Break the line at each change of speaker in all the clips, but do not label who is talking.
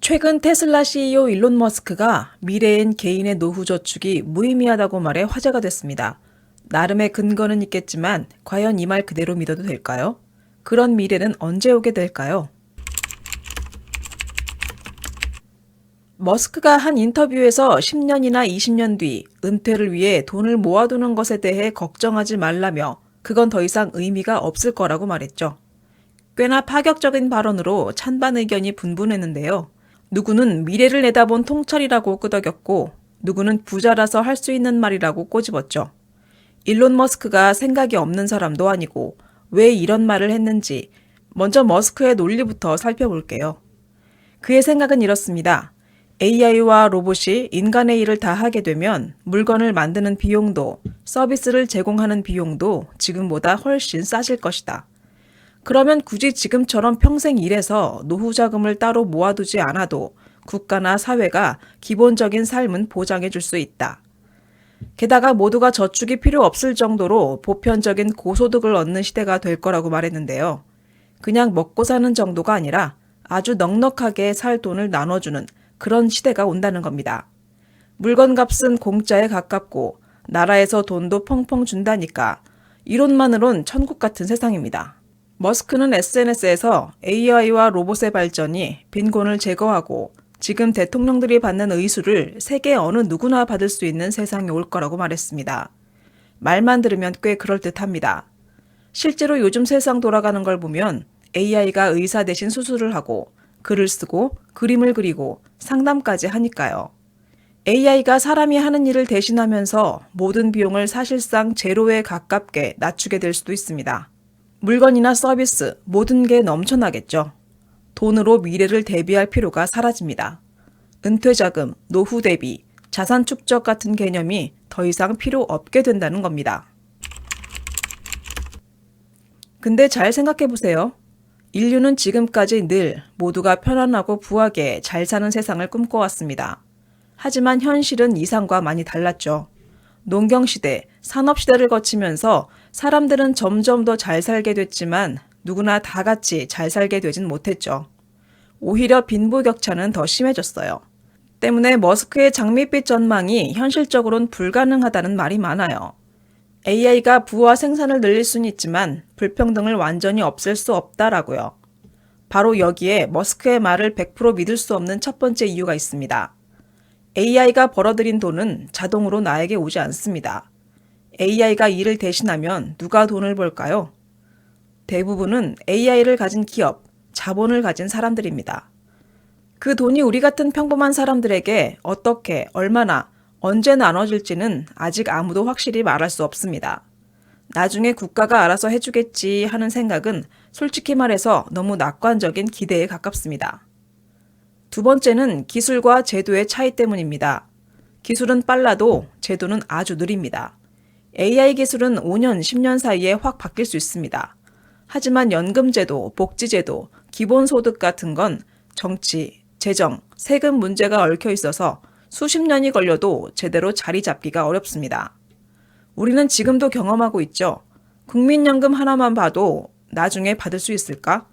최근 테슬라 CEO 일론 머스크가 미래엔 개인의 노후 저축이 무의미하다고 말해 화제가 됐습니다. 나름의 근거는 있겠지만 과연 이 말 그대로 믿어도 될까요? 그런 미래는 언제 오게 될까요? 머스크가 한 인터뷰에서 10년이나 20년 뒤 은퇴를 위해 돈을 모아두는 것에 대해 걱정하지 말라며 그건 더 이상 의미가 없을 거라고 말했죠. 꽤나 파격적인 발언으로 찬반 의견이 분분했는데요. 누구는 미래를 내다본 통찰이라고 끄덕였고 누구는 부자라서 할 수 있는 말이라고 꼬집었죠. 일론 머스크가 생각이 없는 사람도 아니고 왜 이런 말을 했는지 먼저 머스크의 논리부터 살펴볼게요. 그의 생각은 이렇습니다. AI와 로봇이 인간의 일을 다 하게 되면 물건을 만드는 비용도 서비스를 제공하는 비용도 지금보다 훨씬 싸질 것이다. 그러면 굳이 지금처럼 평생 일해서 노후 자금을 따로 모아두지 않아도 국가나 사회가 기본적인 삶은 보장해 줄 수 있다. 게다가 모두가 저축이 필요 없을 정도로 보편적인 고소득을 얻는 시대가 될 거라고 말했는데요. 그냥 먹고 사는 정도가 아니라 아주 넉넉하게 살 돈을 나눠주는 그런 시대가 온다는 겁니다. 물건값은 공짜에 가깝고 나라에서 돈도 펑펑 준다니까 이론만으론 천국 같은 세상입니다. 머스크는 SNS에서 AI와 로봇의 발전이 빈곤을 제거하고 지금 대통령들이 받는 의수를 세계 어느 누구나 받을 수 있는 세상이 올 거라고 말했습니다. 말만 들으면 꽤 그럴듯합니다. 실제로 요즘 세상 돌아가는 걸 보면 AI가 의사 대신 수술을 하고 글을 쓰고 그림을 그리고 상담까지 하니까요. AI가 사람이 하는 일을 대신하면서 모든 비용을 사실상 제로에 가깝게 낮추게 될 수도 있습니다. 물건이나 서비스, 모든 게 넘쳐나겠죠. 돈으로 미래를 대비할 필요가 사라집니다. 은퇴자금, 노후 대비, 자산 축적 같은 개념이 더 이상 필요 없게 된다는 겁니다. 근데 잘 생각해 보세요. 인류는 지금까지 늘 모두가 편안하고 부하게 잘 사는 세상을 꿈꿔왔습니다. 하지만 현실은 이상과 많이 달랐죠. 농경시대, 산업시대를 거치면서 사람들은 점점 더 잘 살게 됐지만 누구나 다 같이 잘 살게 되진 못했죠. 오히려 빈부격차는 더 심해졌어요. 때문에 머스크의 장밋빛 전망이 현실적으로는 불가능하다는 말이 많아요. AI가 부와 생산을 늘릴 수는 있지만 불평등을 완전히 없앨 수 없다라고요. 바로 여기에 머스크의 말을 100% 믿을 수 없는 첫 번째 이유가 있습니다. AI가 벌어들인 돈은 자동으로 나에게 오지 않습니다. AI가 일을 대신하면 누가 돈을 벌까요? 대부분은 AI를 가진 기업, 자본을 가진 사람들입니다. 그 돈이 우리 같은 평범한 사람들에게 어떻게, 얼마나, 언제 나눠질지는 아직 아무도 확실히 말할 수 없습니다. 나중에 국가가 알아서 해주겠지 하는 생각은 솔직히 말해서 너무 낙관적인 기대에 가깝습니다. 두 번째는 기술과 제도의 차이 때문입니다. 기술은 빨라도 제도는 아주 느립니다. AI 기술은 5년, 10년 사이에 확 바뀔 수 있습니다. 하지만 연금제도, 복지제도, 기본소득 같은 건 정치, 재정, 세금 문제가 얽혀 있어서 수십 년이 걸려도 제대로 자리 잡기가 어렵습니다. 우리는 지금도 경험하고 있죠. 국민연금 하나만 봐도 나중에 받을 수 있을까?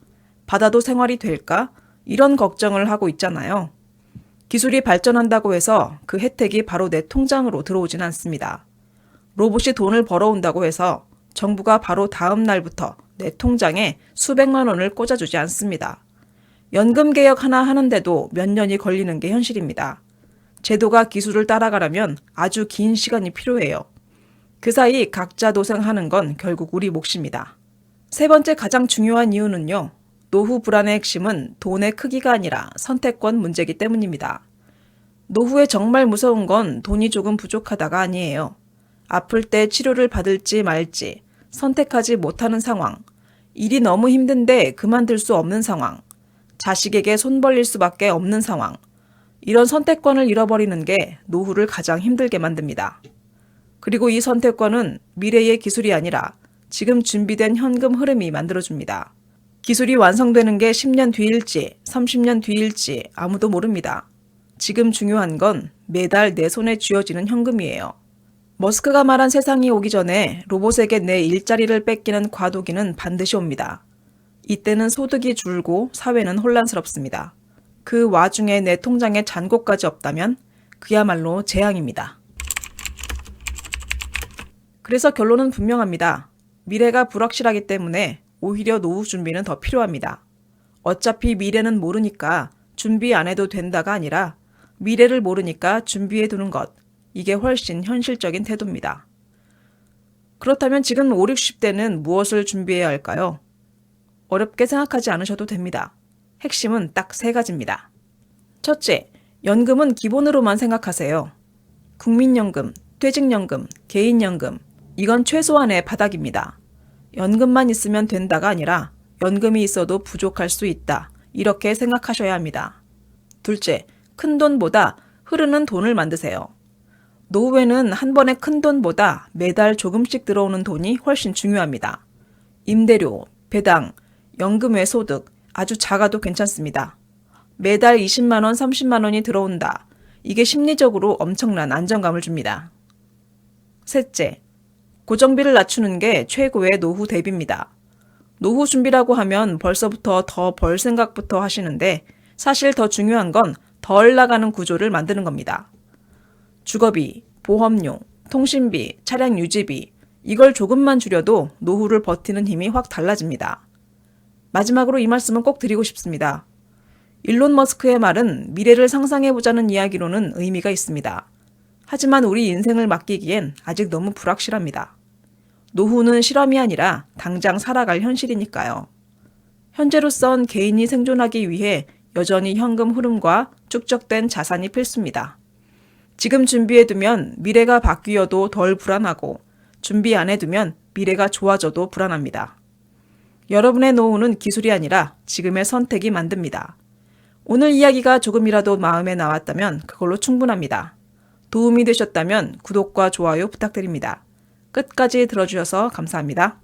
받아도 생활이 될까? 이런 걱정을 하고 있잖아요. 기술이 발전한다고 해서 그 혜택이 바로 내 통장으로 들어오진 않습니다. 로봇이 돈을 벌어온다고 해서 정부가 바로 다음 날부터 내 통장에 수백만 원을 꽂아주지 않습니다. 연금 개혁 하나 하는데도 몇 년이 걸리는 게 현실입니다. 제도가 기술을 따라가려면 아주 긴 시간이 필요해요. 그 사이 각자 도생하는 건 결국 우리 몫입니다. 세 번째 가장 중요한 이유는요. 노후 불안의 핵심은 돈의 크기가 아니라 선택권 문제이기 때문입니다. 노후에 정말 무서운 건 돈이 조금 부족하다가 아니에요. 아플 때 치료를 받을지 말지 선택하지 못하는 상황, 일이 너무 힘든데 그만둘 수 없는 상황, 자식에게 손 벌릴 수밖에 없는 상황, 이런 선택권을 잃어버리는 게 노후를 가장 힘들게 만듭니다. 그리고 이 선택권은 미래의 기술이 아니라 지금 준비된 현금 흐름이 만들어줍니다. 기술이 완성되는 게 10년 뒤일지 30년 뒤일지 아무도 모릅니다. 지금 중요한 건 매달 내 손에 쥐어지는 현금이에요. 머스크가 말한 세상이 오기 전에 로봇에게 내 일자리를 뺏기는 과도기는 반드시 옵니다. 이때는 소득이 줄고 사회는 혼란스럽습니다. 그 와중에 내 통장에 잔고까지 없다면 그야말로 재앙입니다. 그래서 결론은 분명합니다. 미래가 불확실하기 때문에 오히려 노후 준비는 더 필요합니다. 어차피 미래는 모르니까 준비 안 해도 된다가 아니라 미래를 모르니까 준비해 두는 것. 이게 훨씬 현실적인 태도입니다. 그렇다면 지금 5, 60대는 무엇을 준비해야 할까요? 어렵게 생각하지 않으셔도 됩니다. 핵심은 딱 3가지입니다. 첫째, 연금은 기본으로만 생각하세요. 국민연금, 퇴직연금, 개인연금, 이건 최소한의 바닥입니다. 연금만 있으면 된다가 아니라 연금이 있어도 부족할 수 있다. 이렇게 생각하셔야 합니다. 둘째, 큰 돈보다 흐르는 돈을 만드세요. 노후에는 한 번에 큰 돈보다 매달 조금씩 들어오는 돈이 훨씬 중요합니다. 임대료, 배당, 연금 외 소득 아주 작아도 괜찮습니다. 매달 20만 원, 30만 원이 들어온다. 이게 심리적으로 엄청난 안정감을 줍니다. 셋째, 고정비를 낮추는 게 최고의 노후 대비입니다. 노후 준비라고 하면 벌써부터 더 벌 생각부터 하시는데 사실 더 중요한 건 덜 나가는 구조를 만드는 겁니다. 주거비, 보험료, 통신비, 차량 유지비 이걸 조금만 줄여도 노후를 버티는 힘이 확 달라집니다. 마지막으로 이 말씀은 꼭 드리고 싶습니다. 일론 머스크의 말은 미래를 상상해보자는 이야기로는 의미가 있습니다. 하지만 우리 인생을 맡기기엔 아직 너무 불확실합니다. 노후는 실험이 아니라 당장 살아갈 현실이니까요. 현재로선 개인이 생존하기 위해 여전히 현금 흐름과 축적된 자산이 필수입니다. 지금 준비해두면 미래가 바뀌어도 덜 불안하고 준비 안 해두면 미래가 좋아져도 불안합니다. 여러분의 노후는 기술이 아니라 지금의 선택이 만듭니다. 오늘 이야기가 조금이라도 마음에 나왔다면 그걸로 충분합니다. 도움이 되셨다면 구독과 좋아요 부탁드립니다. 끝까지 들어주셔서 감사합니다.